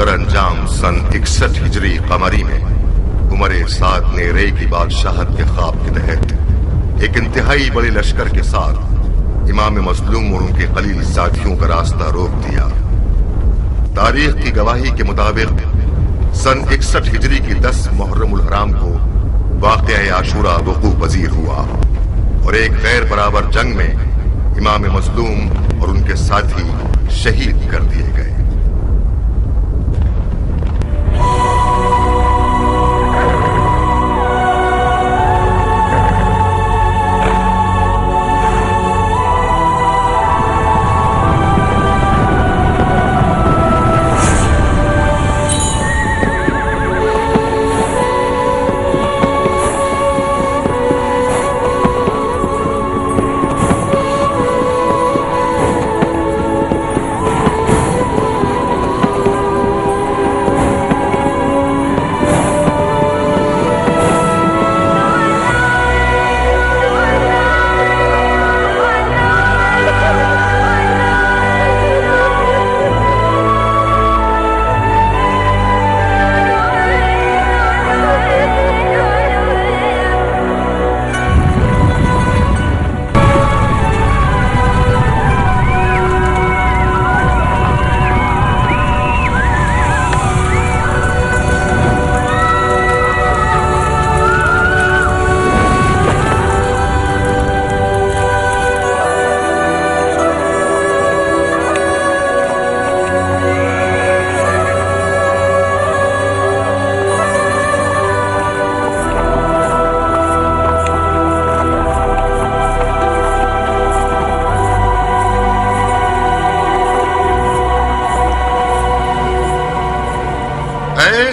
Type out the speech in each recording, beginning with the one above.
Sir अंजाम सन 61 हिजरी कमरी में उमर साद ने रे की बादशाहत के ख्वाब के तहत एक इंतहाई बड़े लश्कर के साथ इमाम मजलूम और उनके कलील साथियों का रास्ता रोक दिया। तारीख की गवाही के मुताबिक सन 61 हिजरी की 10 मुहर्रमुल हराम को वाक़या आशूरा वक़ू पजीर हुआ और एक गैर बराबर जंग में इमाम मजलूम और उनके साथी शहीद कर दिए गए।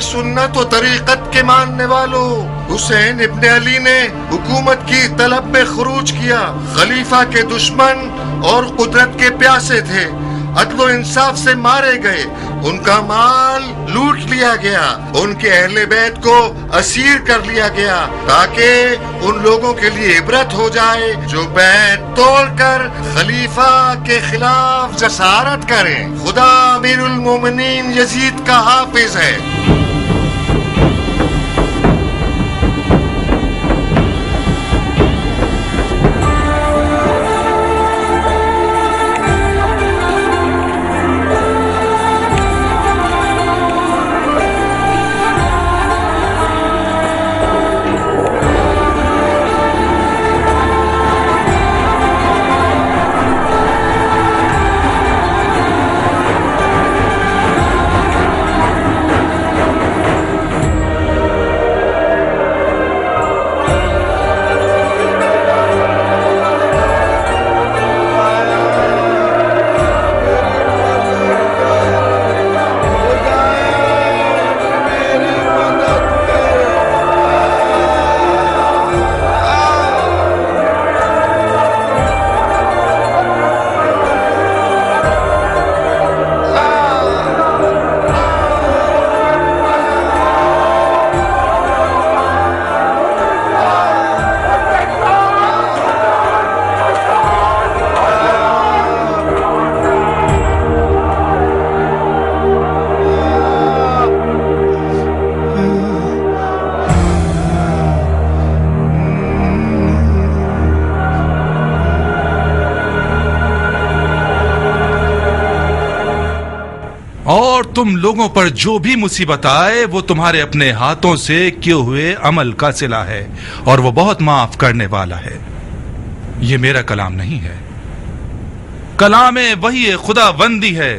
सुन्नत और तरीकत के मानने वालों, हुसैन इब्न अली ने हुकूमत की तलब में खुरूज किया। खलीफा के दुश्मन और कुदरत के प्यासे थे, अदल इंसाफ से मारे गए, उनका माल लूट लिया गया, उनके अहले बैत को असीर कर लिया गया ताकि उन लोगों के लिए इबरत हो जाए जो बैत तोड़कर खलीफा के खिलाफ जसारत करें। खुदा अमीरुल मोमिनीन यजीद का हाफिज है। और तुम लोगों पर जो भी मुसीबत आए वो तुम्हारे अपने हाथों से किए हुए अमल का सिला है और वो बहुत माफ करने वाला है। ये मेरा कलाम नहीं है, कलाम वही खुदावंदी है।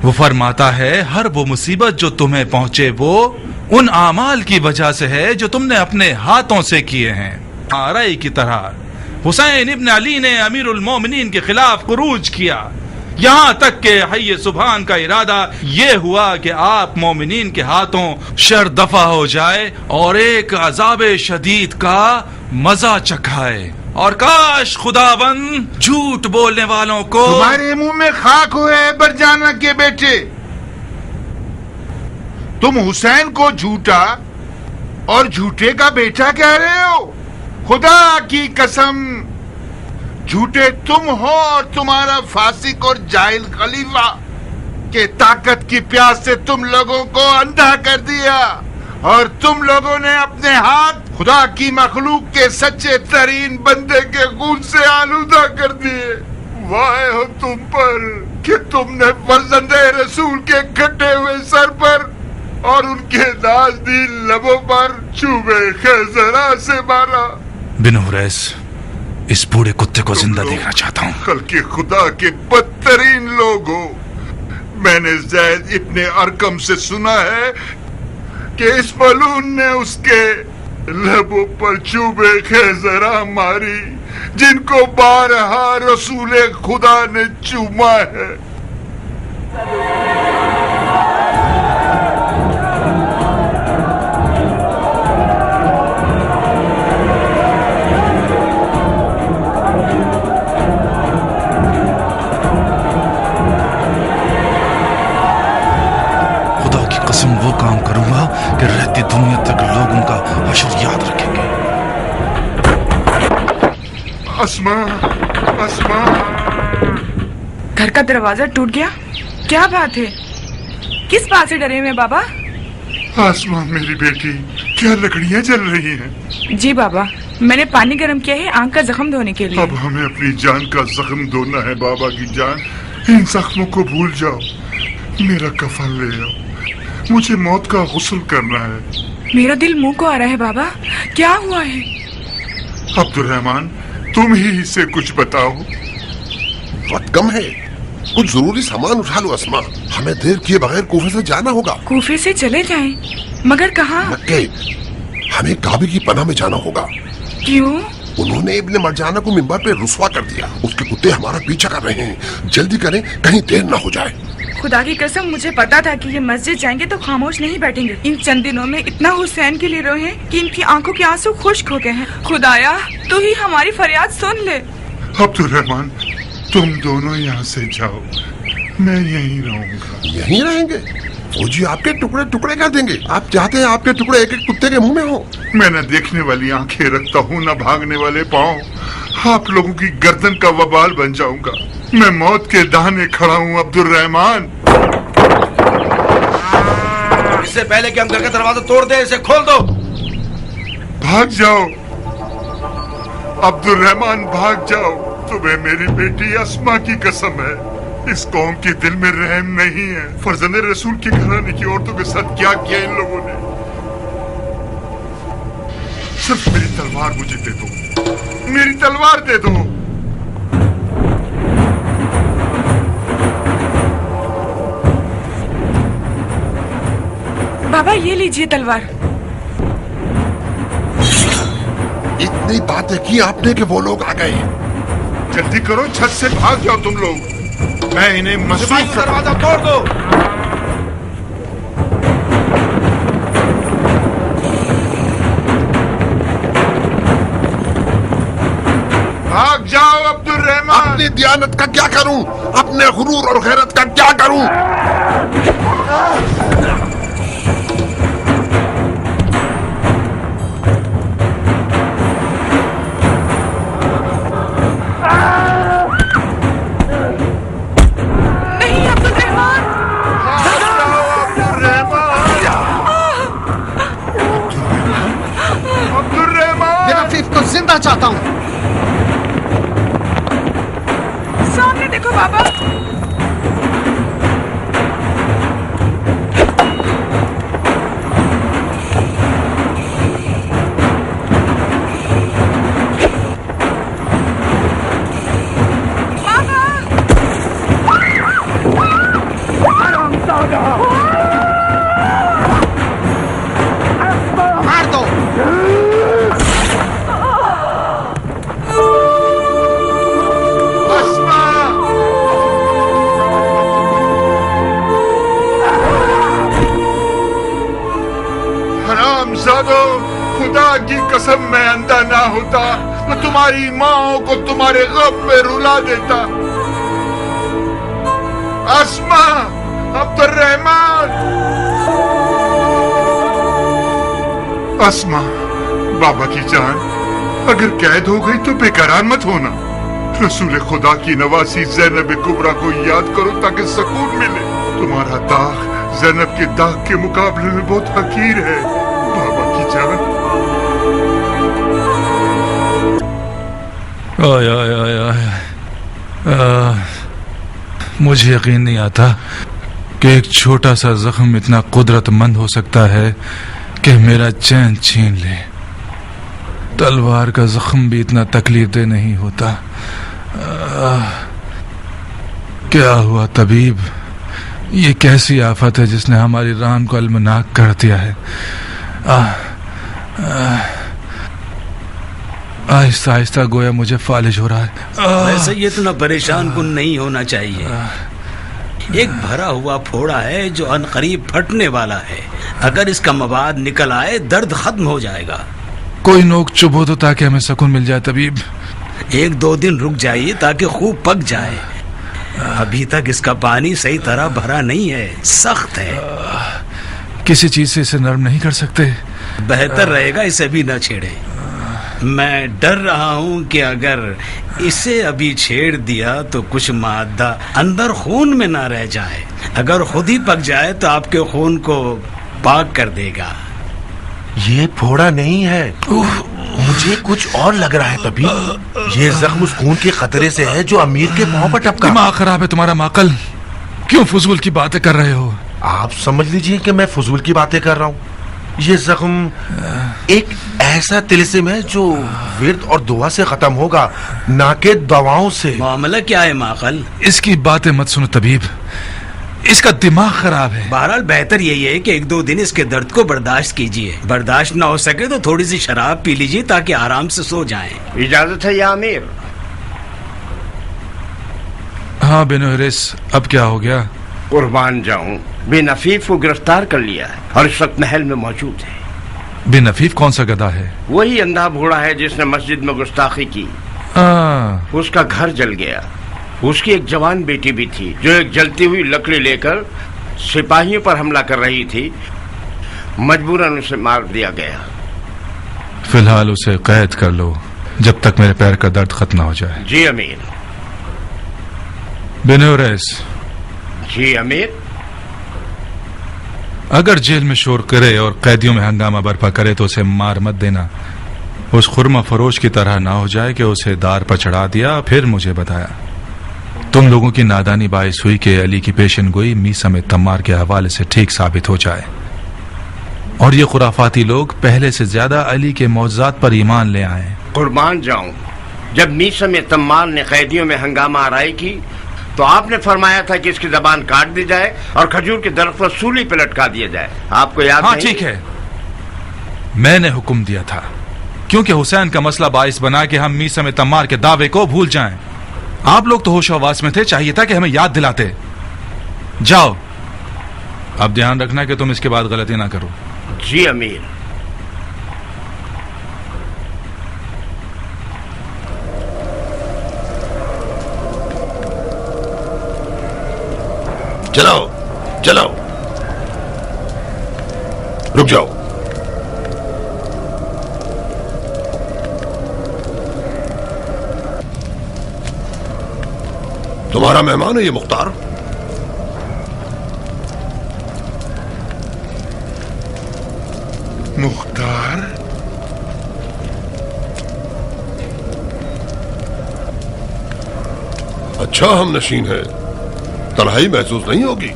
वो फरमाता है हर वो मुसीबत जो तुम्हें पहुंचे वो उन आमाल की वजह से है जो तुमने अपने हाथों से किए हैं। आरई की तरह हुसैन इब्न अली ने अमीरुल मोमिनीन के खिलाफ खुरूज किया, यहाँ तक के हय्ये सुभान का इरादा ये हुआ कि आप मोमिनीन के हाथों शर दफा हो जाए और एक अजाब शदीद का मजा चखाए। और काश खुदाबंद झूठ बोलने वालों को तुम्हारे मुंह में खाक हुए बरजाना के बेटे। तुम हुसैन को झूठा और झूठे का बेटा कह रहे हो। खुदा की कसम, झूठे तुम हो और तुम्हारा फासिक और जाहिल खलीफा। कि ताकत की प्यास से तुम लोगों को अंधा कर दिया और तुम लोगों ने अपने हाथ खुदा की मखलूक के सच्चे तरीन बंदे के खून से आलूदा कर दिए। वाह हो तुम पर कि तुमने फर्जंदे रसूल के कटे हुए सर पर और उनके नाज़दीन लबों पर चूबे खैजरा से मारा। बिन हुरैस, इस बूढ़े कुत्ते को जिंदा देखना चाहता हूँ। खल्के खुदा के बदतरीन लोग हो। मैंने ज़ैद इब्ने अरकम से सुना है कि इस मलून ने उसके लबों पर चूबे खैजरा मारी जिनको बारहा रसूल खुदा ने चूमा है। कसम वो काम करूंगा कि रहती दुनिया तक लोग उनका हश्र याद रखेंगे। अस्मा, अस्मा। घर का दरवाजा टूट गया? क्या बात है? किस बात से डरे हुए बाबा? अस्मा मेरी बेटी, क्या लकड़ियां जल रही हैं? जी बाबा, मैंने पानी गर्म किया है आंख का जख्म धोने के लिए। अब हमें अपनी जान का जख्म धोना है बाबा की जान। इन जख्मों को भूल जाओ। मेरा कफन ले आओ, मुझे मौत का गुस्ल करना है। मेरा दिल मुंह को आ रहा है बाबा, क्या हुआ है? अब्दुर्रहमान, तुम ही इसे कुछ बताओ। वक्त कम है, कुछ जरूरी सामान उठा लो अस्मा। हमें देर किए बगैर कूफे से जाना होगा। कूफे से चले जाएं, मगर कहाँ? मक्के। हमें काबे की पनाह में जाना होगा। क्यों? उन्होंने इब्ने मरजाना को मिंबर पे रुस्वा कर दिया। उसके कुत्ते हमारा पीछा कर रहे हैं। जल्दी करें, कहीं देर ना हो जाए। खुदा की कसम, मुझे पता था कि ये मस्जिद जाएंगे तो खामोश नहीं बैठेंगे। इन चंद दिनों में इतना हुसैन के लिए रोए हैं कि इनकी आंखों के आंसू खुश्क हो गए हैं। खुदाया, तू ही हमारी फरियाद सुन ले। अब्दुर्रहमान, तुम दोनों यहाँ से जाओ, मैं यहीं रहूंगा। यहीं रहेंगे? फौजी आपके टुकड़े टुकड़े कर देंगे। आप चाहते हैं आपके टुकड़े एक एक कुत्ते के मुंह में हो? मैं न देखने वाली आंखें रखता हूँ, न भागने वाले पाँव। आप लोगों की गर्दन का वबाल बन जाऊंगा। मैं मौत के दाने खड़ा हूँ अब्दुर्रहमान। इससे पहले कि हम घर का दरवाजा तोड़ दें, इसे खोल दो। भाग जाओ अब्दुर्रहमान, भाग जाओ। तुम्हें मेरी बेटी अस्मा की कसम है, इस कौम के दिल में रहम नहीं है। फर्जंदे रसूल के घराने की औरतों के साथ क्या किया इन लोगों ने। सिर्फ मेरी तलवार मुझे दे दो, मेरी तलवार दे दो। बाबा, ये लीजिए तलवार। इतनी बातें की आपने कि वो लोग आ गए। जल्दी करो, छत से भाग जाओ तुम लोग। मैं इन्हें मसूफ दरवाजा तोड़ दो। भाग जाओ अब्दुर्रहमान। अपनी दियानत का क्या करूं? अपने गुरूर और गैरत का क्या करूं? जिंदा चाहता हूँ। सामने देखो बाबा। मार दो। खुदा की कसम, मैं अंधा ना होता तो तुम्हारी माओ को तुम्हारे गम में रुला देता। अस्मा, अब्दुर्रहमान। अस्मा, बाबा की जान, अगर कैद हो गई तो बेकरार मत होना। रसूल खुदा की नवासी ज़ैनब कुबरा को याद करो ताकि सुकून मिले। تمہارا داغ زینب کے داغ کے مقابلے میں بہت حقیر ہے بابا کی جان. آئے آئے آئے آئے. مجھے یقین نہیں آتا کہ ایک چھوٹا سا زخم اتنا قدرت مند ہو سکتا ہے کہ میرا چین چھین لے. تلوار کا زخم بھی اتنا تکلیف دہ نہیں ہوتا. کیا ہوا طبیب؟ یہ کیسی آفت ہے جس نے ہماری ران کو المناک کر دیا ہے؟ آہستہ آہستہ گویا مجھے فالج ہو رہا ہے. ویسے یہ اتنا پریشان کن نہیں ہونا چاہیے. ایک بھرا ہوا پھوڑا ہے جو عنقریب پھٹنے والا ہے. اگر اس کا مواد نکل آئے درد ختم ہو جائے گا. کوئی نوک چبھ ہو تو تاکہ ہمیں سکون مل جائے طبیب. 1-2 دن رک جائیے تاکہ خوب پک جائے. ابھی تک اس کا پانی صحیح طرح بھرا نہیں ہے, سخت ہے. کسی چیز سے اسے نرم نہیں کر سکتے؟ بہتر رہے گا اسے بھی نہ چھیڑے. میں ڈر رہا ہوں کہ اگر اسے ابھی چھیڑ دیا تو کچھ مادہ اندر خون میں نہ رہ جائے. اگر خود ہی پک جائے تو آپ کے خون کو پاک کر دے گا. یہ پھوڑا نہیں ہے, مجھے کچھ اور لگ رہا ہے طبیب. یہ زخم اس خون کے خطرے سے ہے جو امیر کے پاؤں پر ٹپکا. دماغ خراب ہے تمہارا ماقل. کیوں فضول کی باتیں کر رہے ہو؟ آپ سمجھ لیجئے کہ میں فضول کی باتیں کر رہا ہوں. یہ زخم ایک ایسا طلسم ہے جو ورد اور دعا سے ختم ہوگا, نہ کہ دواؤں سے. معاملہ کیا ہے ماقل؟ اس کی باتیں مت سنو طبیب, اس کا دماغ خراب ہے. بہرحال بہتر یہی ہے کہ 1-2 دن اس کے درد کو برداشت کیجیے. برداشت نہ ہو سکے تو تھوڑی سی شراب پی لیجیے تاکہ آرام سے سو جائیں. اجازت ہے یا امیر؟ ہاں بن حریث, اب کیا ہو گیا؟ قربان جاؤں, بن عفیف کو گرفتار کر لیا ہے اور اس وقت محل میں موجود ہے. بن عفیف کون سا گدھا ہے؟ وہی اندھا بھوڑا ہے جس نے مسجد میں گستاخی کی. اس کا گھر جل گیا. اس کی ایک جوان بیٹی بھی تھی جو ایک جلتی ہوئی لکڑی لے کر سپاہیوں پر حملہ کر رہی تھی. مجبوراً اسے مار دیا گیا. فی الحال اسے قید کر لو جب تک میرے پیر کا درد ختم نہ ہو جائے. جی امیر. بن حریث. جی امیر. اگر جیل میں شور کرے اور قیدیوں میں ہنگامہ برپا کرے تو اسے مار مت دینا. اس خرمہ فروش کی طرح نہ ہو جائے کہ اسے دار پر چڑھا دیا پھر مجھے بتایا. تم لوگوں کی نادانی باعث ہوئی کہ علی کی پیشن گوئی میسم تمار کے حوالے سے ٹھیک ثابت ہو جائے, اور یہ خرافاتی لوگ پہلے سے زیادہ علی کے معجزات پر ایمان لے آئے. قربان جاؤں, جب میسم تمار نے قیدیوں میں ہنگامہ آرائی کی تو آپ نے فرمایا تھا کہ اس کی زبان کاٹ دی جائے اور کھجور کے درخت پر سولی پہ لٹکا دیا جائے. آپ کو یاد ہاں نہیں؟ ٹھیک ہے, میں نے حکم دیا تھا کیونکہ حسین کا مسئلہ باعث بنا کہ ہم میسم تمار کے دعوے کو بھول جائیں. آپ لوگ تو ہوش و حواس میں تھے, چاہیے تھا کہ ہمیں یاد دلاتے. جاؤ, اب دھیان رکھنا کہ تم اس کے بعد غلطی نہ کرو. جی امیر. چلاؤ چلاؤ, رک جاؤ. تمہارا مہمان ہے یہ مختار؟ مختار؟ اچھا ہم نشین ہے, تنہائی محسوس نہیں ہوگی.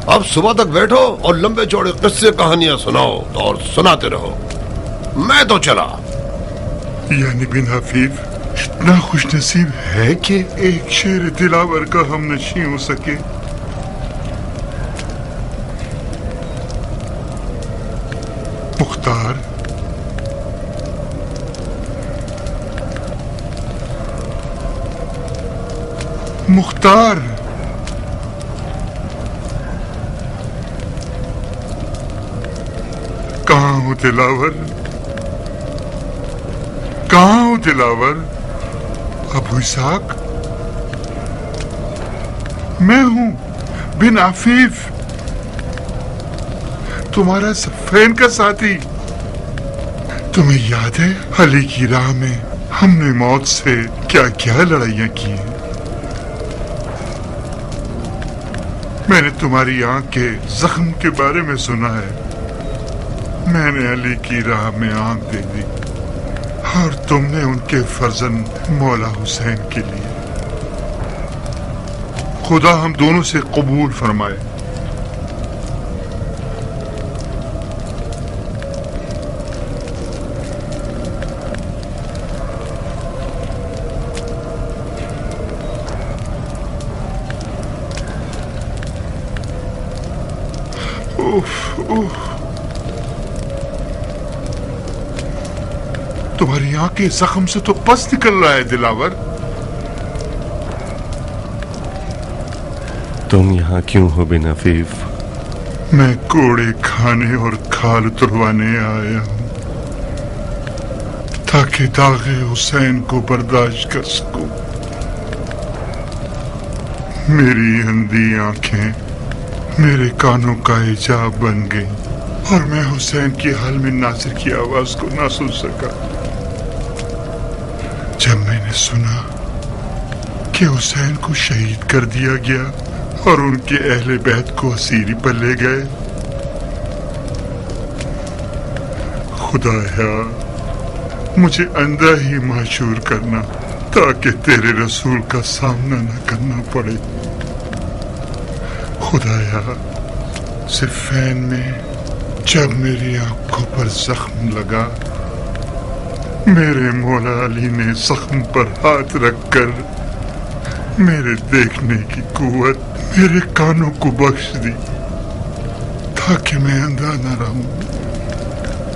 اب صبح تک بیٹھو اور لمبے چوڑے قصے کہانیاں سناؤ اور سناتے رہو. میں تو چلا. یعنی بن حفیظ اتنا خوش نصیب ہے کہ ایک شعر دلاور کا ہم نشیں ہو سکے. مختار, مختار, کہاں ہو دلاور؟ کہاں ہو دلاور؟ ابو اسحاق, میں ہوں بن عفیف, تمہارا صفین کا ساتھی. تمہیں یاد ہے علی کی راہ میں ہم نے موت سے کیا کیا لڑائیاں کی ہیں؟ میں نے تمہاری آنکھ کے زخم کے بارے میں سنا ہے. میں نے علی کی راہ میں آنکھ دے دی اور تم نے ان کے فرزند مولا حسین کے لیے. خدا ہم دونوں سے قبول فرمائے. تمہاری آنکھ کے زخم سے تو پس نکل رہا ہے دلاور. تم یہاں کیوں ہو بن عفیف؟ میں کوڑے کھانے اور کھال اتروانے آیا ہوں تاکہ داغ حسین کو برداشت کر سکوں. میری اندھی آنکھیں میرے کانوں کا حجاب بن گئی اور میں حسین کی حال میں ناصر کی آواز کو نہ سن سکا. جب میں نے سنا کہ حسین کو شہید کر دیا گیا اور ان کے اہل بیت کو اسیری پر لے گئے، خدایا مجھے اندھا ہی معشور کرنا تاکہ تیرے رسول کا سامنا نہ کرنا پڑے. خدایا صفین میں جب میری آنکھوں پر زخم لگا، میرے مولا علی نے زخم پر ہاتھ رکھ کر میرے دیکھنے کی قوت میرے کانوں کو بخش دی تاکہ میں اندھا نہ رہوں.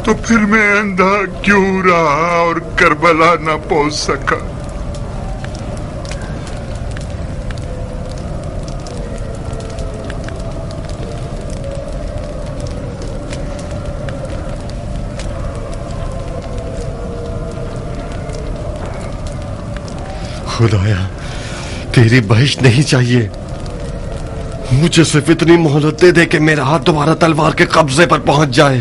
تو پھر میں اندھا کیوں رہا اور کربلا نہ پہنچ سکا؟ خدایا تیری بہشت نہیں چاہیے، مجھے صرف اتنی مہلت دے دے کہ میرا ہاتھ دوبارہ تلوار کے قبضے پر پہنچ جائے.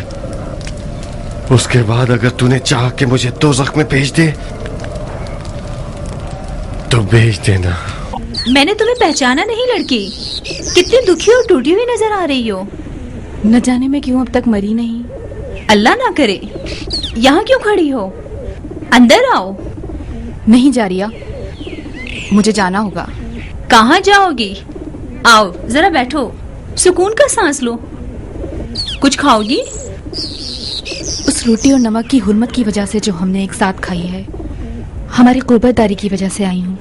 اس کے بعد اگر تو نے چاہ کہ مجھے دوزخ میں بھیج دے تو بھیج دینا. میں نے تمہیں پہچانا نہیں لڑکی، کتنی دکھی اور ٹوٹی ہوئی نظر آ رہی ہو. نہ جانے میں کیوں اب تک مری نہیں. اللہ نہ کرے. یہاں کیوں کھڑی ہو؟ اندر آؤ. نہیں جاریہ، مجھے جانا ہوگا. کہاں جاؤ گی؟ آؤ ذرا بیٹھو، سکون کا سانس لو. کچھ کھاؤ گی؟ اس روٹی اور نمک کی حرمت کی وجہ سے جو ہم نے ایک ساتھ کھائی ہے، ہماری قربت داری کی وجہ سے آئی ہوں.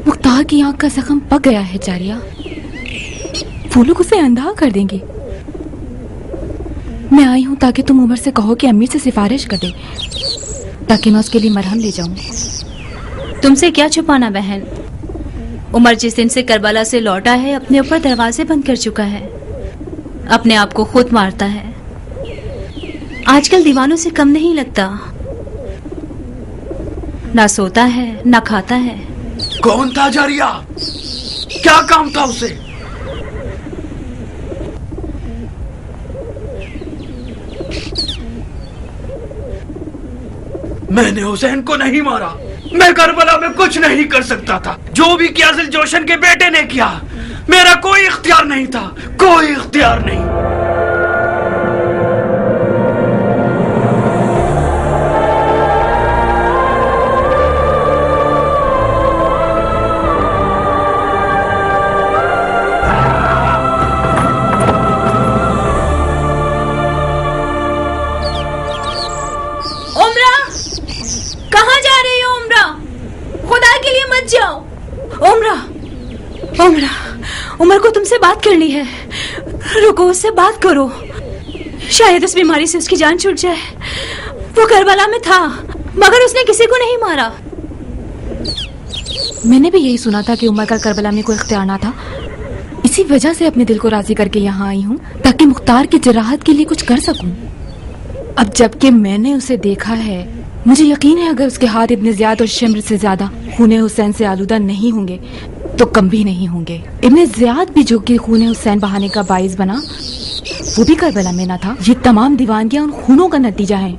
مختار کی آنکھ کا زخم پک گیا ہے جاریہ، وہ لوگ اسے اندھا کر دیں گے. میں آئی ہوں تاکہ تم عمر سے کہو کہ امیر سے سفارش کر دے تاکہ میں اس کے لیے مرہم لے جاؤں. تم سے کیا چھپانا بہن، عمر جس دن سے کربلا سے لوٹا ہے اپنے اوپر دروازے بند کر چکا ہے، اپنے آپ کو خود مارتا ہے. آج کل دیوانوں سے کم نہیں لگتا، نہ سوتا ہے نہ کھاتا ہے. کون تھا جاریہ؟ کیا کام تھا اسے؟ میں نے حسین کو نہیں مارا، میں کربلا میں کچھ نہیں کر سکتا تھا. جو بھی کیا ذل جوشن کے بیٹے نے کیا، میرا کوئی اختیار نہیں تھا، کوئی اختیار نہیں. عمر کو تم سے بات کرنی ہے، رکو اس سے بات کرو. شاید اس بیماری سے اس کی جان چھوٹ جائے. وہ کربلا میں تھا مگر اس نے کسی کو نہیں مارا. میں نے بھی یہی سنا تھا کہ عمر کا کربلا میں کوئی اختیار نہ تھا. اسی وجہ سے اپنے دل کو راضی کر کے یہاں آئی ہوں تاکہ مختار کی جراحت کے لیے کچھ کر سکوں. اب جب کہ میں نے اسے دیکھا ہے، مجھے یقین ہے اگر اس کے ہاتھ ابن زیاد اور شمر سے زیادہ خون حسین سے آلودہ نہیں ہوں گے تو کم بھی نہیں ہوں گے. ابن زیاد بھی جو کہ خون حسین بہانے کا باعث بنا، وہ بھی کربلا میں نہ تھا. یہ تمام دیوانگیاں ان خونوں کا نتیجہ ہیں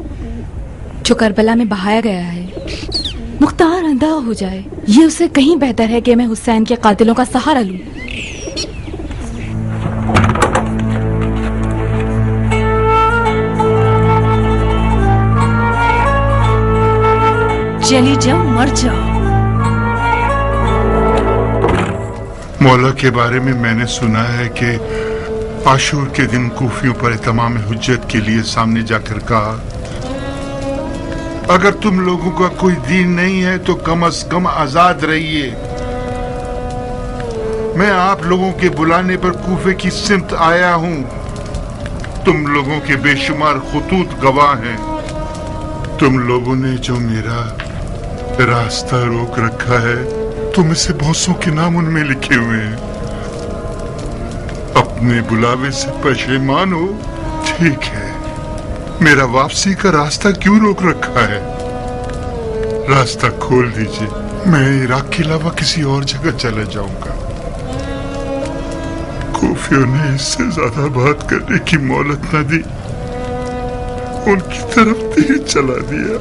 جو کربلا میں بہایا گیا ہے. مختار اندھا ہو جائے، یہ اسے کہیں بہتر ہے کہ میں حسین کے قاتلوں کا سہارا لوں۔ چلی جاؤ، مر جاؤ۔ مولا کے بارے میں نے سنا ہے کہ عاشور کے دن کوفیوں پر اتمام حجت کے لیے سامنے جا کر کہا، اگر تم لوگوں کا کوئی دین نہیں ہے تو کم از کم آزاد رہیے۔ میں آپ لوگوں کے بلانے پر کوفے کی سمت آیا ہوں۔ تم لوگوں کے بے شمار خطوط گواہ ہیں۔ تم لوگوں نے جو میرا راستہ روک رکھا ہے، تم اسے بہتوں کے نام ان میں لکھے ہوئے ہیں۔ اپنے بلاوے سے پشیمان ہو؟ ٹھیک ہے، میرا واپسی کا راستہ کیوں روک رکھا ہے؟ راستہ کھول دیجئے، میں عراق کے علاوہ کسی اور جگہ چلا جاؤں گا۔ کوفیوں نے اس سے زیادہ بات کرنے کی مہلت نہ دی، ان کی طرف تیر چلا دیا،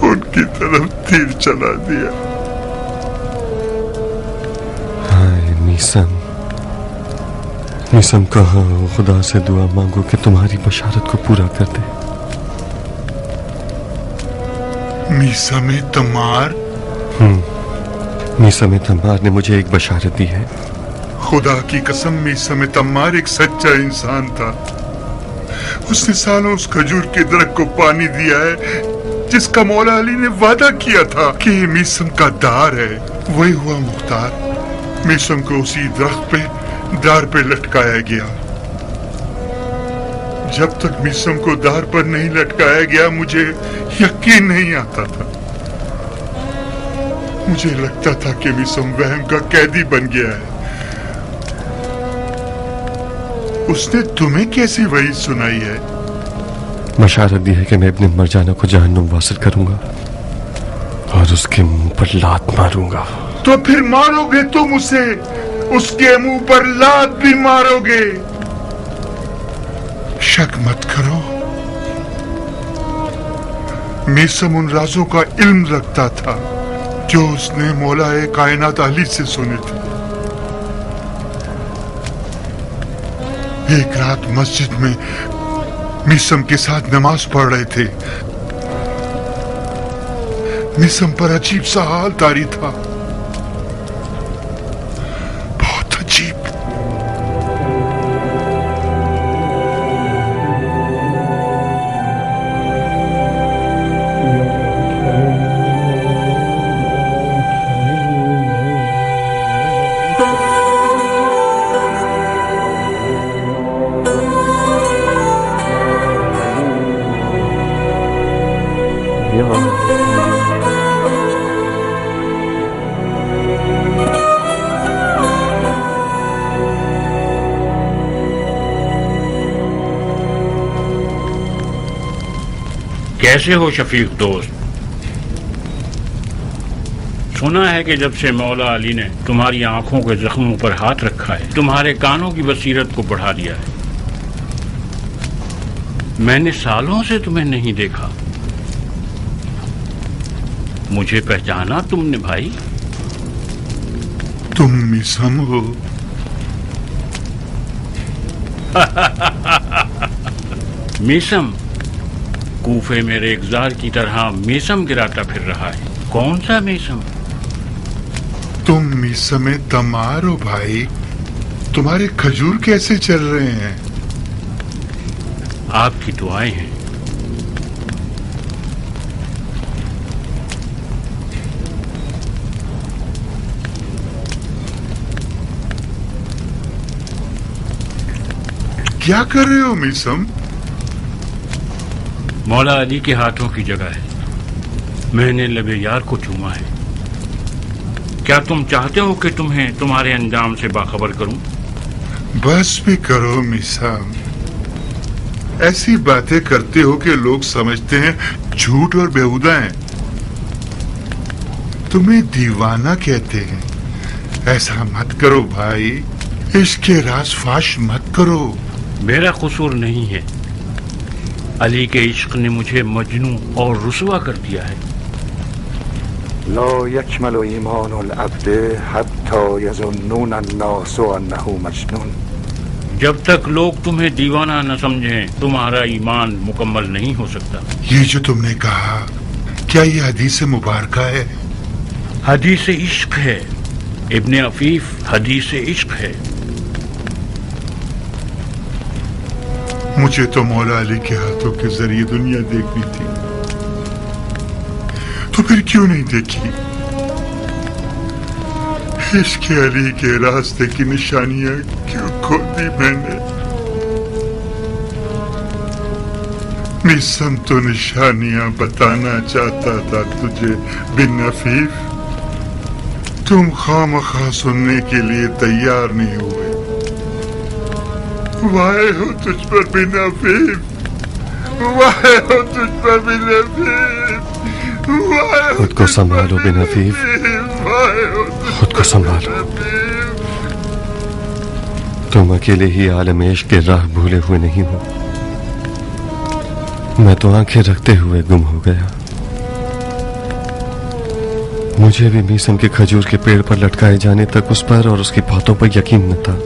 ان کی طرف تیر چلا دیا۔ ہائے میسم کہاں ہو؟ خدا سے دعا مانگو کہ تمہاری بشارت کو پورا کر دے۔ میسم تمار؟ میسم تمار نے مجھے ایک بشارت دی ہے۔ خدا کی قسم، میسم تمار ایک سچا انسان تھا۔ اس نے سالوں اس کھجور کے درخت کو پانی دیا ہے جس کا مولا علی نے وعدہ کیا تھا کہ یہ میسم کا دار ہے۔ وہی ہوا مختار، میسم کو اسی درخت پہ دار پہ لٹکایا گیا۔ جب تک میسم کو دار پر نہیں لٹکایا گیا مجھے یقین نہیں آتا تھا۔ مجھے لگتا تھا کہ میسم وہم کا قیدی بن گیا ہے۔ اس نے تمہیں کیسی وحی سنائی ہے؟ بشارت دی ہے کہ میں ابن مرجانہ کو جہنم واصل کروں گا اور اس کے منہ پر لات ماروں گا۔ تو پھر مارو گے تم اسے؟ اس کے منہ پر لات بھی مارو گے؟ شک مت کرو، میسم ان رازوں کا علم رکھتا تھا جو اس نے مولا کائنات علی سے سنے تھے۔ ایک رات مسجد میں میسم کے ساتھ نماز پڑھ رہے تھے۔ میسم پر عجیب سا حال طاری تھا، بہت عجیب۔ کیسے ہو شفیق دوست؟ سنا ہے کہ جب سے مولا علی نے تمہاری آنکھوں کے زخموں پر ہاتھ رکھا ہے تمہارے کانوں کی بصیرت کو بڑھا دیا ہے۔ میں نے سالوں سے تمہیں نہیں دیکھا، مجھے پہچانا تم نے بھائی؟ تم میسم ہو؟ میسم کوفے میں ریگزار کی طرح میسم گراتا پھر رہا ہے۔ کون سا میسم؟ تم میسم تمار ہو بھائی؟ تمہارے کھجور کیسے چل رہے ہیں؟ آپ کی دعائیں ہیں۔ کیا کر رہے ہو میسم؟ مولا علی کے ہاتھوں کی جگہ ہے، میں نے لب یار کو چوما ہے۔ کیا تم چاہتے ہو کہ تمہیں تمہارے انجام سے باخبر کروں؟ بس بھی کرو میسم، ایسی باتیں کرتے ہو کہ لوگ سمجھتے ہیں جھوٹ اور بیہودہ ہیں، تمہیں دیوانہ کہتے ہیں۔ ایسا مت کرو بھائی، عشق کے راز فاش مت کرو۔ میرا قصور نہیں ہے، علی کے عشق نے مجھے مجنون اور رسوا کر دیا ہے. لا يكمل ایمان العبد حتی یظنون الناس انه مجنون. جب تک لوگ تمہیں دیوانہ نہ سمجھیں تمہارا ایمان مکمل نہیں ہو سکتا. یہ جو تم نے کہا کیا یہ حدیث مبارکہ ہے؟ حدیث عشق ہے ابن عفیف، حدیث عشق ہے. مجھے تو مولا علی کے ہاتھوں کے ذریعے دنیا دیکھنی تھی، تو پھر کیوں نہیں دیکھی؟ عشق علی کے راستے کی نشانیاں کیوں کھو دی میں نے؟ سمت و نشانیاں بتانا چاہتا تھا تجھے بن عفیف، تم خواہ سننے کے لیے تیار نہیں ہوئے. وائے ہو تجھ پر بن عفیف، وائے ہو تجھ پر بن عفیف، وائے ہو خود کو سنبھالو بن عفیف، خود کو سنبھالو. تم اکیلے ہی عالم عشق کے راہ بھولے ہوئے نہیں ہو، میں تو آنکھیں رکھتے ہوئے گم ہو گیا. مجھے بھی میسم کے کھجور کے پیڑ پر لٹکائے جانے تک اس پر اور اس کی باتوں پر یقین نہ تھا.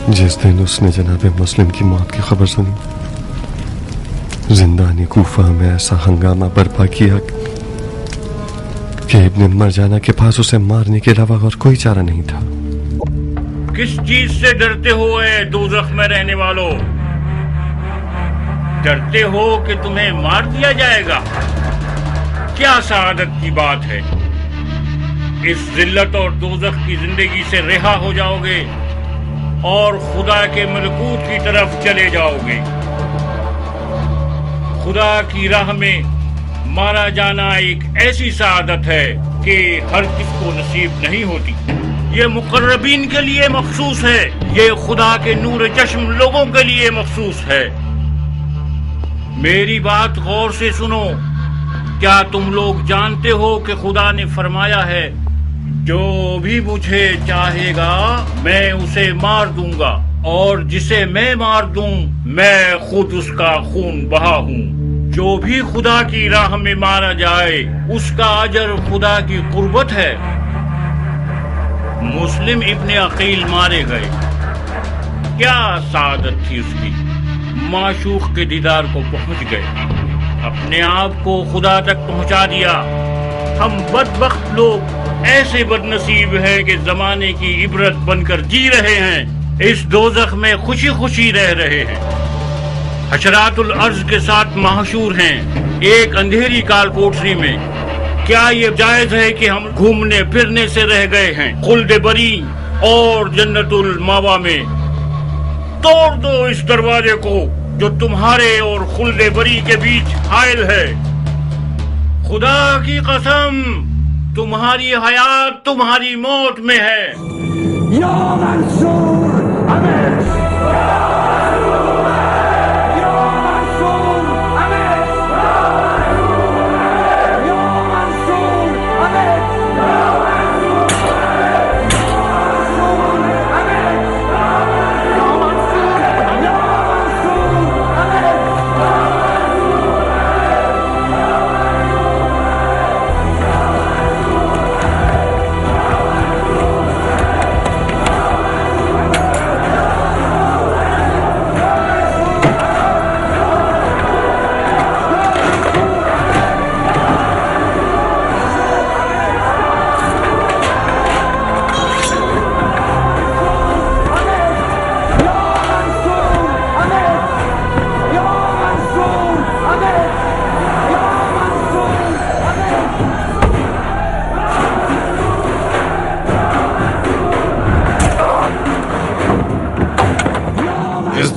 جس دن اس نے جناب مسلم کی موت کی خبر سنی، زندان کوفہ میں ایسا ہنگامہ برپا کیا کہ ابن مرجانہ کے پاس اسے مارنے کے علاوہ اور کوئی چارہ نہیں تھا. کس چیز سے ڈرتے ہو اے دوزخ میں رہنے والوں؟ ڈرتے ہو کہ تمہیں مار دیا جائے گا؟ کیا سعادت کی بات ہے. اس ذلت اور دوزخ کی زندگی سے رہا ہو جاؤ گے اور خدا کے ملکوت کی طرف چلے جاؤ گے. خدا کی راہ میں مارا جانا ایک ایسی سعادت ہے کہ ہر کس کو نصیب نہیں ہوتی. یہ مقربین کے لیے مخصوص ہے، یہ خدا کے نور چشم لوگوں کے لیے مخصوص ہے. میری بات غور سے سنو. کیا تم لوگ جانتے ہو کہ خدا نے فرمایا ہے جو بھی مجھے چاہے گا میں اسے مار دوں گا، اور جسے میں مار دوں میں خود اس کا خون بہا ہوں. جو بھی خدا کی راہ میں مارا جائے اس کا اجر خدا کی قربت ہے. مسلم ابن عقیل مارے گئے، کیا سعادت تھی اس کی. معشوق کے دیدار کو پہنچ گئے، اپنے آپ کو خدا تک پہنچا دیا. ہم بدبخت لوگ ایسے بد نصیب ہیں کہ زمانے کی عبرت بن کر جی رہے ہیں، اس دوزخ میں خوشی خوشی رہ رہے ہیں. حشرات الارض کے ساتھ محشور ہیں ایک اندھیری کال کوٹری میں. کیا یہ جائز ہے کہ ہم گھومنے پھرنے سے رہ گئے ہیں خلد بری اور جنت الماوا میں؟ توڑ دو اس دروازے کو جو تمہارے اور خلد بری کے بیچ حائل ہے. خدا کی قسم تمہاری حیات تمہاری موت میں ہے. یا منصور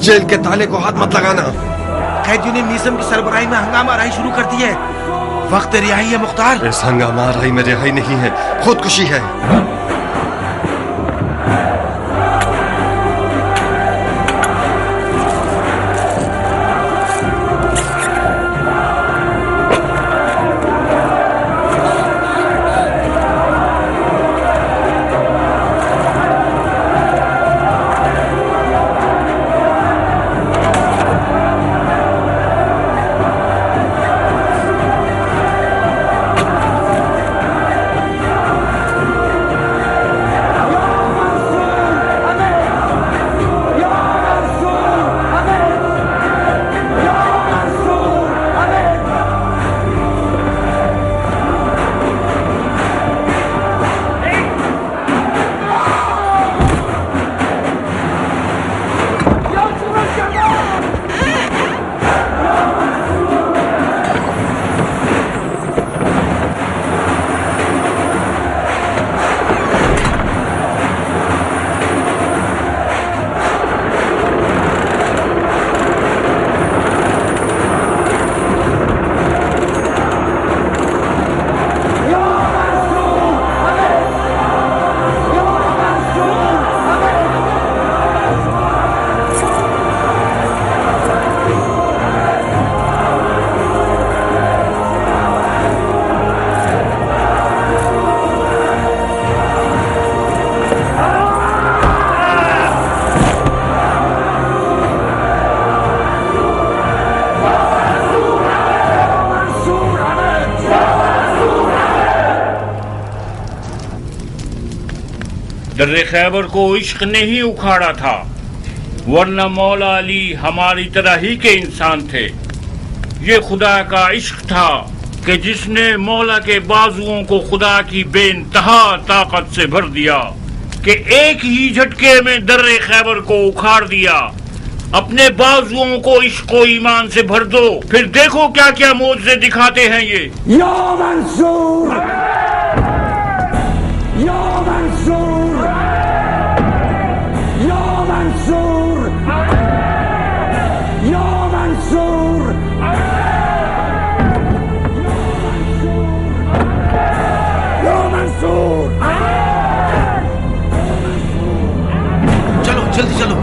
جیل کے تالے کو ہاتھ مت لگانا. قیدیوں نے میسم کی سربراہی میں ہنگامہ آرائی شروع کر دی ہے. وقت رہائی ہے مختار. اس ہنگامہ آرائی میں رہائی نہیں ہے، خودکشی ہے. در خیبر کو عشق نے ہی اکھاڑا تھا، ورنہ مولا علی ہماری طرح ہی کے انسان تھے۔ یہ خدا کا عشق تھا کہ جس نے مولا کے بازوؤں کو خدا کی بے انتہا طاقت سے بھر دیا کہ ایک ہی جھٹکے میں در خیبر کو اکھاڑ دیا۔ اپنے بازوؤں کو عشق و ایمان سے بھر دو، پھر دیکھو کیا کیا معجزے دکھاتے ہیں یہ۔ یا منصور، یا منصور، یا منصور، یا منصور، یا منصور۔ چلو جلدی چلو۔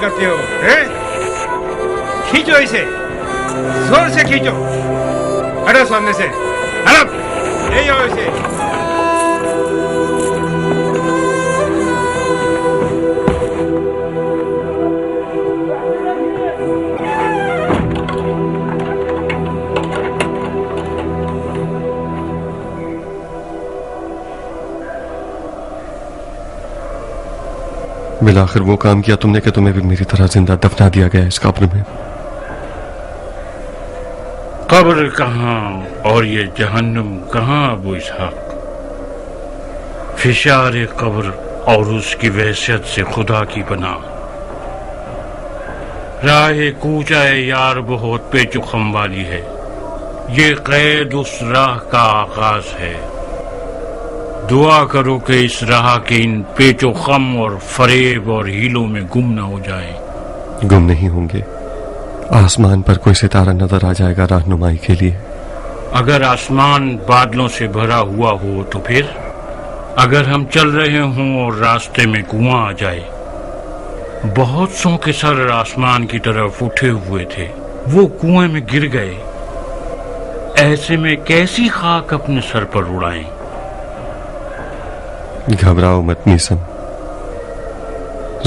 کرتے ہو؟ کھینچو اسے، زور سے کھینچو، ہٹو سامنے سے، ہٹو، لے جاؤ اسے۔ بالآخر وہ کام کیا تم نے کہ تمہیں بھی میری طرح زندہ دفنا دیا گیا اس قبر میں۔ قبر کہاں اور یہ جہنم کہاں ابو اسحاق؟ فشار قبر اور اس کی وحشت سے خدا کی پناہ۔ راہ کوچہ یار بہت پیچ و خم والی ہے، یہ قید اس راہ کا آغاز ہے۔ دعا کرو کہ اس راہ کے ان پیچ و خم اور فریب اور ہیلوں میں گم نہ ہو جائیں۔ گم نہیں ہوں گے، آسمان پر کوئی ستارہ نظر آ جائے گا رہنمائی کے لیے۔ اگر آسمان بادلوں سے بھرا ہوا ہو تو پھر؟ اگر ہم چل رہے ہوں اور راستے میں کنواں آ جائے؟ بہت سو کے سر آسمان کی طرف اٹھے ہوئے تھے، وہ کنویں میں گر گئے۔ ایسے میں کیسی خاک اپنے سر پر اڑائیں؟ گھبراؤ مت میسم،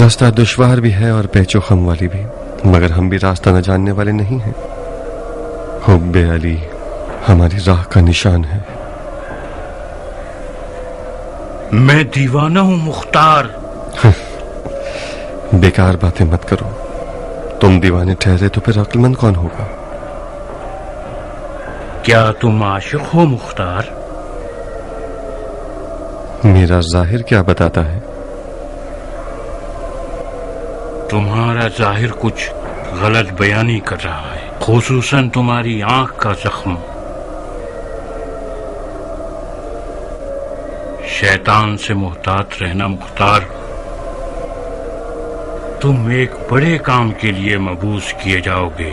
راستہ دشوار بھی ہے اور پیچ و خم والی بھی، مگر ہم بھی راستہ نہ جاننے والے نہیں ہیں۔ حب علی ہماری راہ کا نشان ہے۔ मैं दीवाना हूँ मुख्तार। बेकार बातें मत करो। तुम दीवाने ठहरे तो फिर अक्लमंद कौन होगा? क्या तुम आशिक हो मुख्तार? मेरा जाहिर क्या बताता है? तुम्हारा जाहिर कुछ गलत बयानी कर रहा है, खुसूसन तुम्हारी आंख का जख्म। शैतान से मुहतात रहना मुख्तार। तुम एक बड़े काम के लिए मबूस किए जाओगे।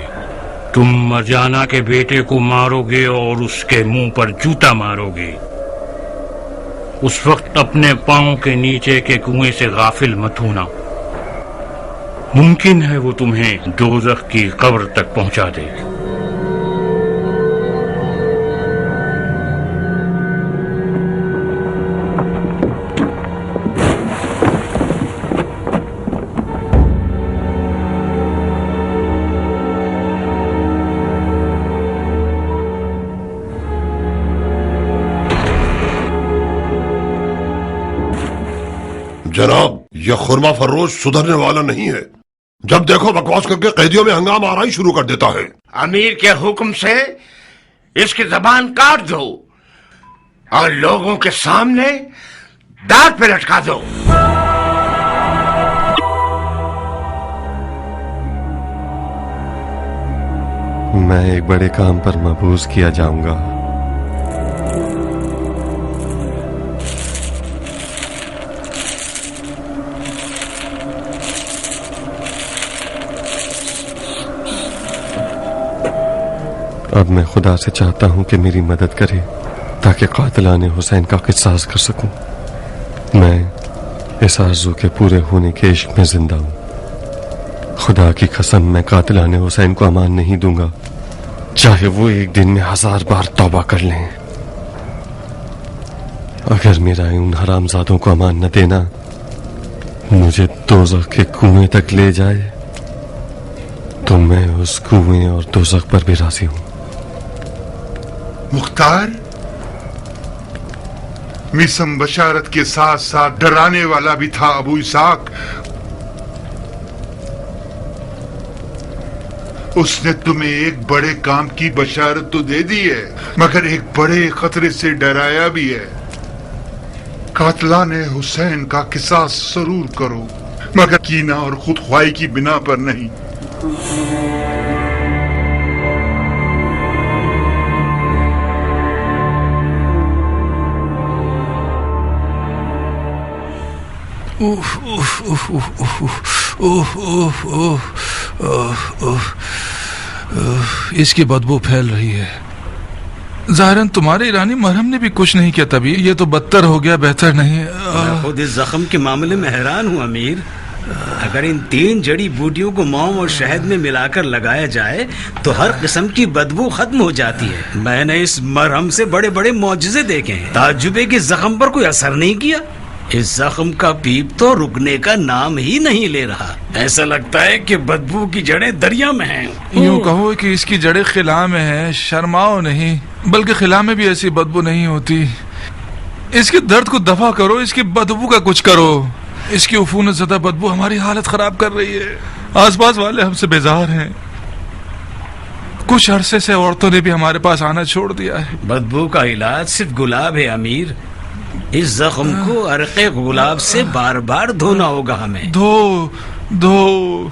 तुम मरजाना के बेटे को मारोगे और उसके मुंह पर जूता मारोगे। उस वक्त अपने पांव के नीचे के कुएं से गाफिल मत होना। मुमकिन है वो तुम्हें दोज़ख की कब्र तक पहुंचा दे। जनाब, यह खुरमा फरोश सुधरने वाला नहीं है। जब देखो बकवास करके कैदियों में हंगामा आना ही शुरू कर देता है। अमीर के हुक्म से इसकी जबान काट दो और लोगों के सामने दांत पे लटका दो। मैं एक बड़े काम पर मबूस किया जाऊंगा। अब मैं खुदा से चाहता हूं कि मेरी मदद करे ताकि कातिलाने हुसैन का किसास कर सकूं। मैं इस आरज़ू के पूरे होने के इश्क में जिंदा हूं। खुदा की कसम, मैं कातिलाने हुसैन को अमान नहीं दूंगा, चाहे वो एक दिन में 1000 बार तौबा कर लें। अगर मेरा उन हरामजादों को अमान न देना मुझे दोज़ख के कुएं तक ले जाए तो मैं उस कुएं और दोज़ख पर भी राजी हूं। मुख्तार, मिसम बशारत के साथ साथ डराने वाला भी था अबू इसाक। उसने तुम्हें एक बड़े काम की बशारत तो दे दी है, मगर एक बड़े खतरे से डराया भी है। कातलाने हुसैन का किसास जरूर करो, मगर कीना और खुदख्वाही की बिना पर नहीं। इसकी बदबू फैल रही है। ज़ाहिरन तुम्हारे ईरानी मरहम ने भी कुछ नहीं किया, तभी ये तो बदतर हो गया, बेहतर नहीं। मैं खुद इस जख्म के मामले में हैरान हूँ अमीर। अगर इन 3 जड़ी बूटियों को मौम और शहद में मिलाकर लगाया जाए तो हर किस्म की बदबू खत्म हो जाती है। मैंने इस मरहम से बड़े बड़े मौजज़े देखे हैं, ताज्जुबे के जख्म पर कोई असर नहीं किया। इस जख्म का पीप तो रुकने का नाम ही नहीं ले रहा। ऐसा लगता है कि बदबू की जड़ें दरिया में हैं। यूं कहो कि इसकी जड़ें खिला में हैं। शर्माओ नहीं, बल्कि खिला में भी ऐसी बदबू नहीं होती। इसके दर्द को दफा करो, इसकी बदबू का कुछ करो। इसकी उफूनत ज़दा बदबू हमारी हालत खराब कर रही है। आसपास वाले हमसे बेजार हैं। कुछ अरसे से औरतों ने भी हमारे पास आना छोड़ दिया है। बदबू का इलाज सिर्फ गुलाब है अमीर। इस जख्म को अरक़े गुलाब से बार बार धोना होगा हमें। धो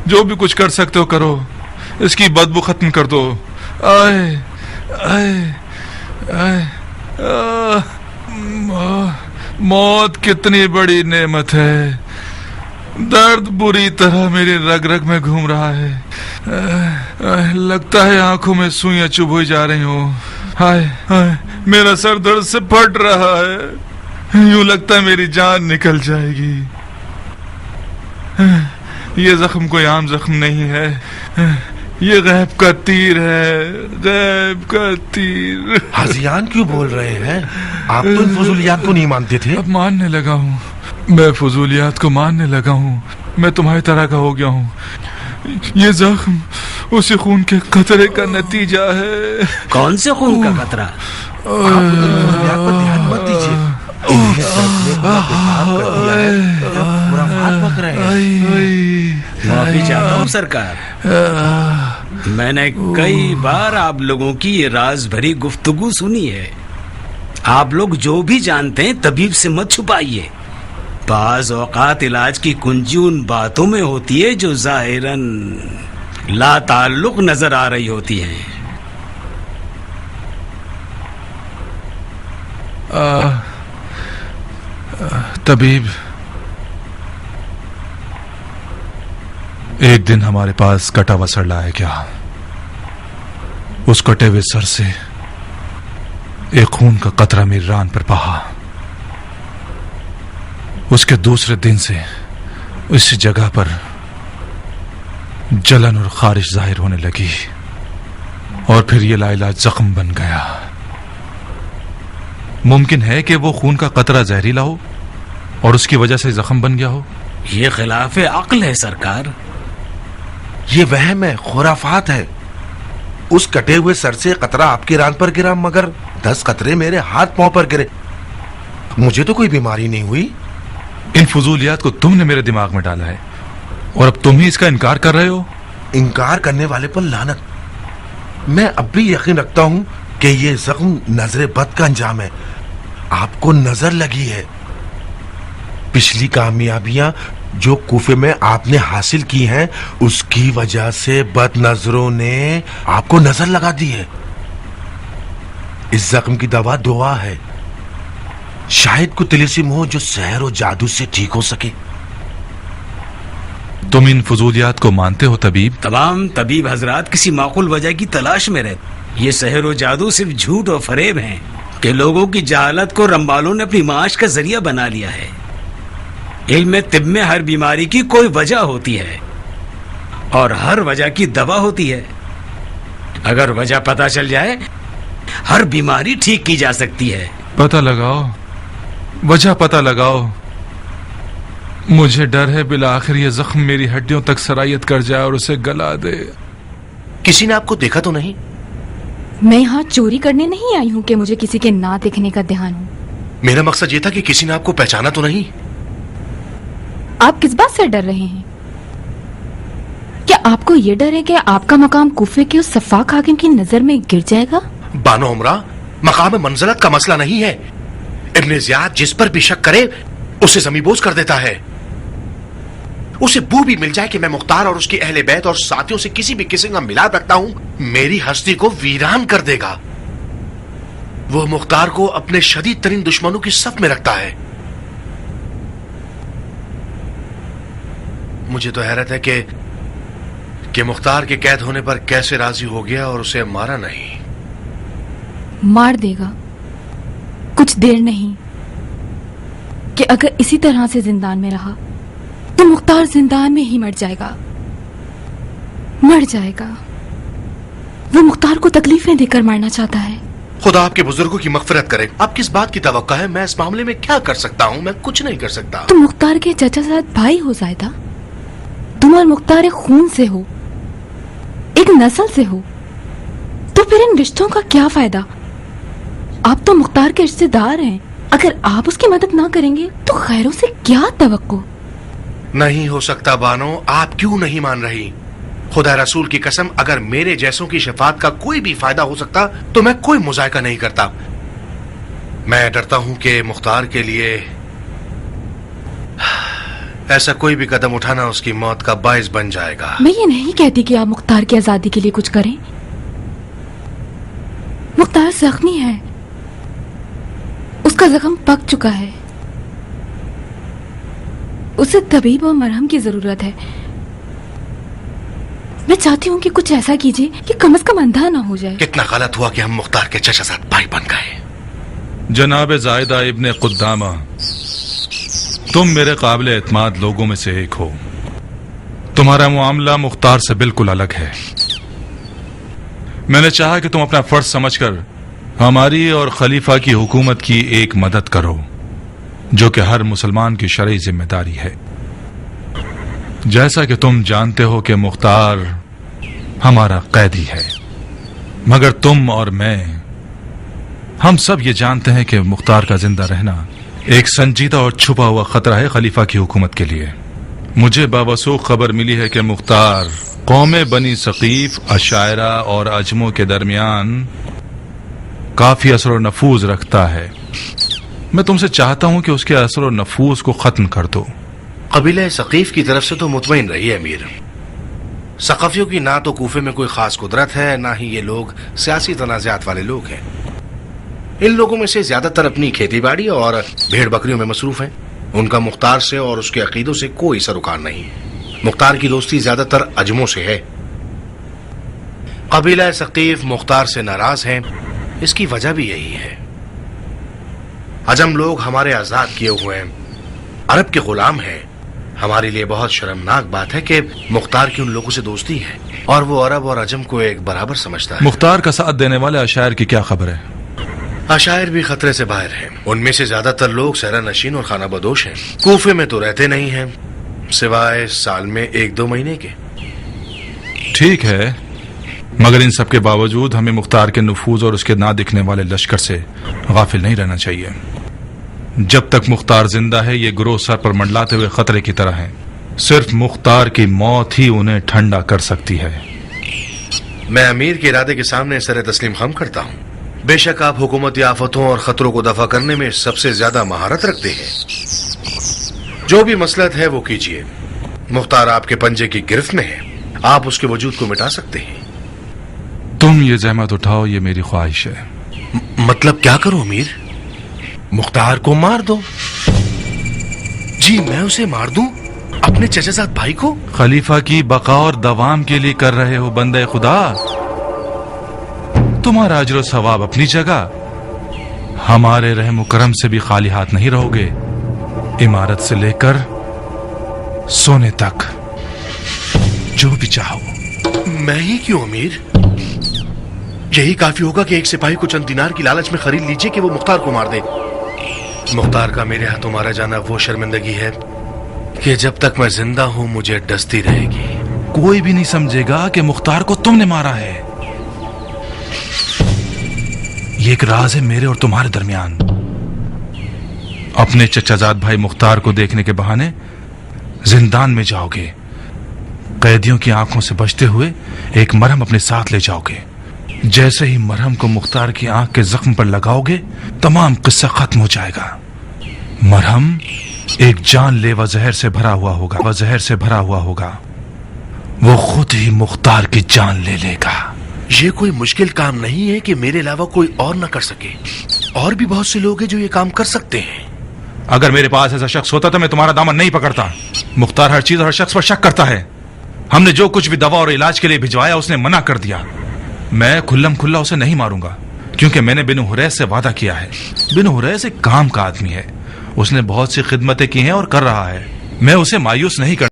जो भी कुछ कर सकते हो करो, इसकी बदबू खत्म कर दो। आए आए आए मौत कितनी बड़ी नेमत है। दर्द बुरी तरह मेरी रग रग में घूम रहा है। लगता है आंखों में सुइयां चुभ हुई जा रही हो। हाय हाय, मेरा सर दर्द से फट रहा है। यूं लगता है मेरी जान निकल जाएगी। ये जख्म कोई आम जख्म नहीं है, ये गैब का तीर है, गैब का तीर। हाजियान क्यों बोल रहे हैं? आप तो इन फजूलियात को नहीं मानते थे। अब मानने लगा हूँ, मैं फजूलियात को मानने लगा हूँ। मैं तुम्हारी तरह का हो गया हूँ। ये जख्म उसी खून के कतरे का नतीजा है। कौन से खून का कतरा? आप इन फजूलियात पर ध्यान मत दीजिए। मामला बेकार कर दिया है। खुराफात बक रहे हैं। माफी चाहता हूँ सरकार, मैंने कई बार आप लोगों की ये राज भरी गुफ्तगू सुनी है। आप लोग जो भी जानते हैं तबीब से मत छुपाइए। बाज औकात इलाज की कुंजी उन बातों में होती है जो जाहिरन ला ताल्लुक नजर आ रही होती हैं। तबीब, एक दिन हमारे पास कटा हुआ सर लाया गया। उस कटे हुए सर से एक खून का कतरा मेरी रान पर बहा। उसके दूसरे दिन से इस जगह पर जलन और खारिश जाहिर होने लगी और फिर ये लाइलाज जख्म बन गया। मुमकिन है कि वो खून का कतरा जहरीला हो और उसकी वजह से जख्म बन गया हो। ये खिलाफ अक्ल है सरकार। ये वहम है, खुराफात है। उस कटे हुए सर से कतरा आपकी रान पर गिरा, मगर 10 कतरे मेरे हाथ पांव पर गिरे। मुझे तो कोई बीमारी नहीं हुई। इन फजूलियात को तुमने मेरे दिमाग में डाला है और अब तुम ही इसका इनकार कर रहे हो। इनकार करने वाले पर लानत। मैं अब भी यकीन रखता हूं कि ये जख्म नजर बद का अंजाम है। आपको नजर लगी है। पिछली कामयाबियां जो कूफे में आपने हासिल की हैं, उसकी वजह से बद नजरों ने आपको नजर लगा दी है। इस जख्म की दवा दुआ है। शायद कोई तिलिस्म हो जो सहर और जादू से ठीक हो सके। तुम इन फजूलियात को मानते हो तबीब? तमाम तबीब हजरात किसी माकूल वजह की तलाश में रहते। ये सहर और जादू सिर्फ झूठ और फरेब हैं कि लोगों की जहालत को रंबालों ने अपनी माश का जरिया बना लिया है। इल्म तिब में हर बीमारी की कोई वजह होती है और हर वजह की दवा होती है। अगर वजह पता चल जाए, हर बीमारी ठीक की जा सकती है। पता लगाओ, वजह पता लगाओ। मुझे डर है बिला आखिर ये जख्म मेरी हड्डियों तक सरायत कर जाए और उसे गला दे। किसी ने आपको देखा तो नहीं? मैं यहाँ चोरी करने नहीं आई हूँ कि मुझे किसी के ना देखने का ध्यान हो। मेरा मकसद ये था कि किसी ने आपको पहचाना तो नहीं। आप किस बात से डर रहे हैं? क्या आपको ये डर है कि आपका मकाम कूफे के उस सफाक हाकिम की नजर में गिर जाएगा? बानो उमरा, मकाम मंजिलत का मसला नहीं है। इब्ने ज़ियाद जिस पर भी शक करे उसे ज़मीबोज़ कर देता है। उसे बू भी मिल जाए कि मैं मुख्तार और उसकी अहले बैत और साथियों से किसी भी किस्म का मिलाप रखता हूं, मेरी हस्ती को वीरान कर देगा। वो मुख्तार को अपने शदीद तरीन दुश्मनों की सफ में रखता है। मुझे तो हैरत है कि मुख्तार के कैद होने पर कैसे राजी हो गया और उसे मारा नहीं। मार देगा, कुछ देर नहीं कि अगर इसी तरह से जिंदान में रहा तो मुख्तार जिंदान में ही मर जाएगा। मर जाएगा। वो मुख्तार को तकलीफें देकर मारना चाहता है। खुदा आपके बुजुर्गों की मगफिरत करे। आप किस बात की तवक्का है? मैं इस मामले में क्या कर सकता हूँ? मैं कुछ नहीं कर सकता। तुम मुख्तार के चचा साथ भाई हो जायदा। तुम और मुख्तार एक खून से हो, एक नस्ल से हो, तो फिर इन रिश्तों का क्या फायदा? आप तो मुख्तार के रिश्तेदार हैं। अगर आप उसकी मदद ना करेंगे तो खैरों से क्या तवक्को? नहीं हो सकता बानो। आप क्यों नहीं मान रही? खुदा रसूल की कसम, अगर मेरे जैसों की शफात का कोई भी फायदा हो सकता तो मैं कोई मुजायका नहीं करता। मैं डरता हूं कि मुख्तार के लिए ऐसा कोई भी कदम उठाना उसकी मौत का बाइस बन जाएगा। मैं ये नहीं कहती कि आप मुख्तार की आजादी के लिए कुछ करें। मुख्तार जख्मी है, उसका जख्म पक चुका है, उसे तबीब और मरहम की जरूरत है। मैं चाहती हूँ कि कुछ ऐसा कीजिए कि कम से कम अंधा ना हो जाए। कितना गलत हुआ कि हम मुख्तार के चचा साथ भाई बन गए। जनाब जायदा इब्ने कुद्दामा, तुम मेरे काबिल एतमाद लोगों में से एक हो। तुम्हारा मामला मुख्तार से बिल्कुल अलग है। मैंने चाहा कि तुम अपना फर्ज समझकर हमारी और खलीफा की हुकूमत की एक मदद करो, जो कि हर मुसलमान की शरई जिम्मेदारी है। जैसा कि तुम जानते हो कि मुख्तार हमारा कैदी है, मगर तुम और मैं, हम सब ये जानते हैं कि मुख्तार का जिंदा रहना एक संजीदा और छुपा हुआ खतरा है खलीफा की हुकूमत के लिए। मुझे बावसूख खबर मिली है कि मुख्तार कौम बनी सकीफ, अशायरा और अजमों के दरमियान काफी असर और नफूज रखता है। मैं तुमसे चाहता हूं कि उसके असर और नफूज को खत्म कर दो। कबीला सकीफ की तरफ से तो मुतमईन रही है अमीर। सकाफियों की ना तो कूफे में कोई खास कुदरत है, ना ही ये लोग सियासी तनाज़ात वाले लोग हैं। इन लोगों में से ज्यादातर अपनी खेती बाड़ी और भेड़ बकरियों में मसरूफ हैं। उनका मुख्तार से और उसके अकीदों से कोई सरोकार नहीं है। मुख्तार की दोस्ती ज्यादातर अजमों से है। कबीला सकीफ मुख्तार से नाराज हैं। इसकी वजह भी यही है। अजम लोग हमारे आजाद किए हुए हैं, अरब के गुलाम हैं। हमारे लिए बहुत शर्मनाक बात है कि मुख्तार की उन लोगों से दोस्ती है और वो अरब और अजम को एक बराबर समझता है। मुख्तार का साथ देने वाले अशायर की क्या खबर है? अशायर भी खतरे से बाहर हैं। उनमें से ज्यादातर लोग सहरा नशीन और खाना बदोश हैं। कूफे में तो रहते नहीं हैं, सिवाय साल में 1-2 महीने के। ठीक है, मगर इन सब के बावजूद हमें मुख्तार के नफूज और उसके ना दिखने वाले लश्कर से गाफिल नहीं रहना चाहिए। जब तक मुख्तार जिंदा है, ये ग्रोह सर पर मंडलाते हुए खतरे की तरह है। सिर्फ मुख्तार की मौत ही उन्हें ठंडा कर सकती है। मैं अमीर के इरादे के सामने सर तस्लीम खम करता हूँ। बेशक आप हुकूमती आफतों और खतरों को दफा करने में सबसे ज्यादा महारत रखते हैं। जो भी मसलहत है वो कीजिए। मुख्तार आपके पंजे की गिरफ्त में है, आप उसके वजूद को मिटा सकते हैं। तुम ये जहमत उठाओ, ये मेरी ख्वाहिश है। मतलब क्या करूं अमीर? मुख्तार को मार दो। जी मैं उसे मार दूं? अपने चचाजाद भाई को? खलीफा की बका और दवाम के लिए कर रहे हो बंदे खुदा। तुम्हारा अजर सवाब अपनी जगह, हमारे रहम करम से भी खाली हाथ नहीं रहोगे। इमारत से लेकर सोने तक जो भी चाहो। मैं ही क्यों अमीर? यही काफी होगा कि एक सिपाही को चंद दिनार की लालच में खरीद लीजिए कि वो मुख्तार को मार दे। मुख्तार का मेरे हाथों मारा जाना वो शर्मिंदगी है कि जब तक मैं जिंदा हूं मुझे डसती रहेगी। कोई भी नहीं समझेगा कि मुख्तार को तुमने मारा है। ये एक राज है मेरे और तुम्हारे दरमियान। अपने चचाजाद भाई मुख्तार को देखने के बहाने जिंदान में जाओगे। कैदियों की आंखों से बचते हुए एक मरहम अपने साथ ले जाओगे। जैसे ही मरहम को मुख्तार की आंख के जख्म पर लगाओगे, तमाम किस्सा खत्म हो जाएगा। मरहम एक जानलेवा जहर से भरा हुआ होगा। वह जहर से भरा हुआ होगा। वो खुद ही मुख्तार की जान ले लेगा। ये कोई मुश्किल काम नहीं है कि मेरे अलावा कोई और न कर सके। और भी बहुत से लोग हैं जो ये काम कर सकते हैं। अगर मेरे पास ऐसा शख्स होता तो मैं तुम्हारा दामन नहीं पकड़ता। मुख्तार हर चीज और हर शख्स पर शक करता है। हमने जो कुछ भी दवा और इलाज के लिए भिजवाया उसने मना कर दिया। मैं खुल्लम खुल्ला उसे नहीं मारूंगा, क्योंकि मैंने बिनु हुरैस से वादा किया है। बिनु हुरैस एक काम का आदमी है। उसने बहुत सी खिदमतें की हैं और कर रहा है। मैं उसे मायूस नहीं कर